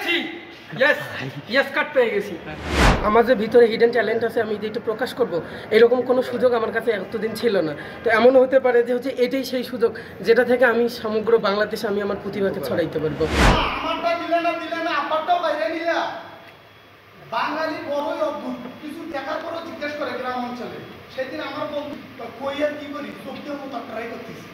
গেছি। Yes yes কাট পেয়ে গেছি। আমার যে ভিতরে হিডেন ট্যালেন্ট আছে আমি যেটা প্রকাশ করব এরকম কোনো সুযোগ আমার কাছে এতদিন ছিল না। তো এমন হতে পারে যে হচ্ছে এটাই সেই সুযোগ যেটা থেকে আমি সমগ্র বাংলাদেশে আমি আমার প্রতিভাকে ছড়াইতে পারবো। আমারটা দিলে না আপনারটাও বাইরে নিলা। বাঙালি বড়ই অদ্ভুত, কিছু দেখার পরও জিজ্ঞেস করে গ্রাম অঞ্চলে। সেদিন আমার বন্ধু কই আর কি করি সত্যি মতো ট্রাই করতেছি।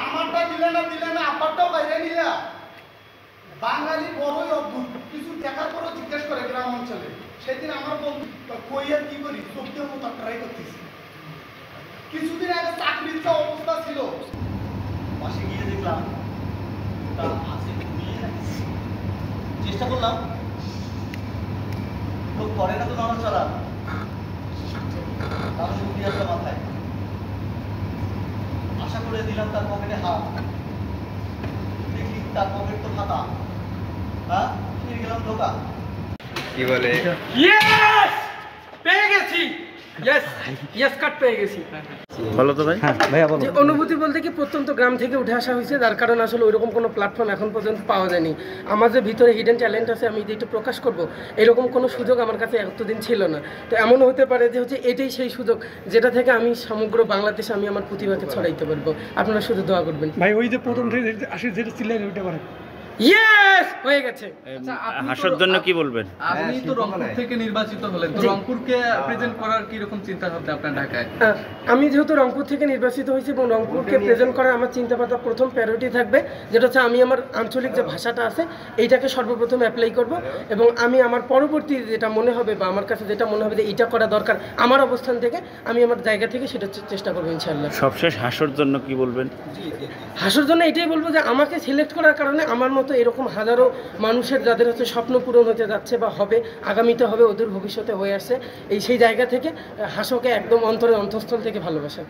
আমারটা দিলে না আপনারটাও বাইরে নিলা। বাঙালি বড়ই অদ্ভুত, কিছু দেখার পরও জিজ্ঞেস করে গ্রাম অঞ্চলে। সেদিন আমার বন্ধু কই আর কি করি সত্যি মতো ট্রাই করতেছি। কিছুদিন আগে চাকরির যা অবস্থা ছিল, পাশে গিয়ে দেখলাম তার আছে চেষ্টা করলাম, লোক করে না তো নড়াচড়া, তার বুদ্ধি আসলো মাথায়। আশা করে দিলাম তার পকেটে হাত, দেখি তার পকেট তো ফাঁকা। হ্যাঁ, ফিরে গেলাম ঢোকা। কি বলে? ইয়েস পেয়ে গেছি। ইয়েস ইয়েস কাট পেয়ে গেছি। বলো তো ভাই। হ্যাঁ ভাইয়া বলো। যে অনুভূতি বলতে কি প্রত্যন্ত গ্রাম থেকে উঠে আসা হয়েছে, যার কারণে আসলে ওইরকম কোনো প্ল্যাটফর্ম এখন পর্যন্ত পাওয়া যায়নি। আমার যে ভিতরে হিডেন ট্যালেন্ট আছে আমি যেটা প্রকাশ করব এরকম কোনো সুযোগ আমার কাছে এতদিন ছিল না। তো এমন হতে পারে যে হচ্ছে এটাই সেই সুযোগ যেটা থেকে আমি সমগ্র বাংলাদেশে আমি আমার প্রতিভাকে ছড়াইতে পারবো। আপনারা শুধু দোয়া করবেন ভাই ওই যে প্রথম থেকে আসি যেটা ছিলেন ওইটা করেন। ইয়েস হয়ে গেছে। হাসার জন্য কি বলবেন? আপনি তো রংপুর থেকে নির্বাচিত হলেন, তো রংপুরকে প্রেজেন্ট করার কি রকম চিন্তা ভাবনা আপনার ঢাকায়? আমি যেহেতু রংপুর থেকে নির্বাচিত হয়েছি এবং রংপুরকে প্রেজেন্ট করার আমার চিন্তাভাবনা প্রথম প্রায়োরিটি থাকবে, যেটা হচ্ছে আমি আমার আঞ্চলিক যে ভাষাটা আছে এইটাকে সর্বপ্রথম অ্যাপ্লাই করব এবং আমি আমার পরবর্তী যেটা মনে হবে বা আমার কাছে যেটা মনে হবে যে এটা করা দরকার আমার অবস্থান থেকে আমি আমার জায়গা থেকে সেটা চেষ্টা করবো ইনশাআল্লাহ। সবশেষ হাসার জন্য কি বলবেন? হাসার জন্য এটাই বলবো যে আমাকে সিলেক্ট করার কারণে আমার মতো এরকম হাজারো মানুষের যাদের হচ্ছে স্বপ্ন পূরণ হতে যাচ্ছে বা হবে, আগামীতে হবে, ওদের ভবিষ্যতে হয়ে আসছে, সেই জায়গা থেকে হাসোকে একদম অন্তরের অন্তঃস্থল থেকে ভালোবাসা।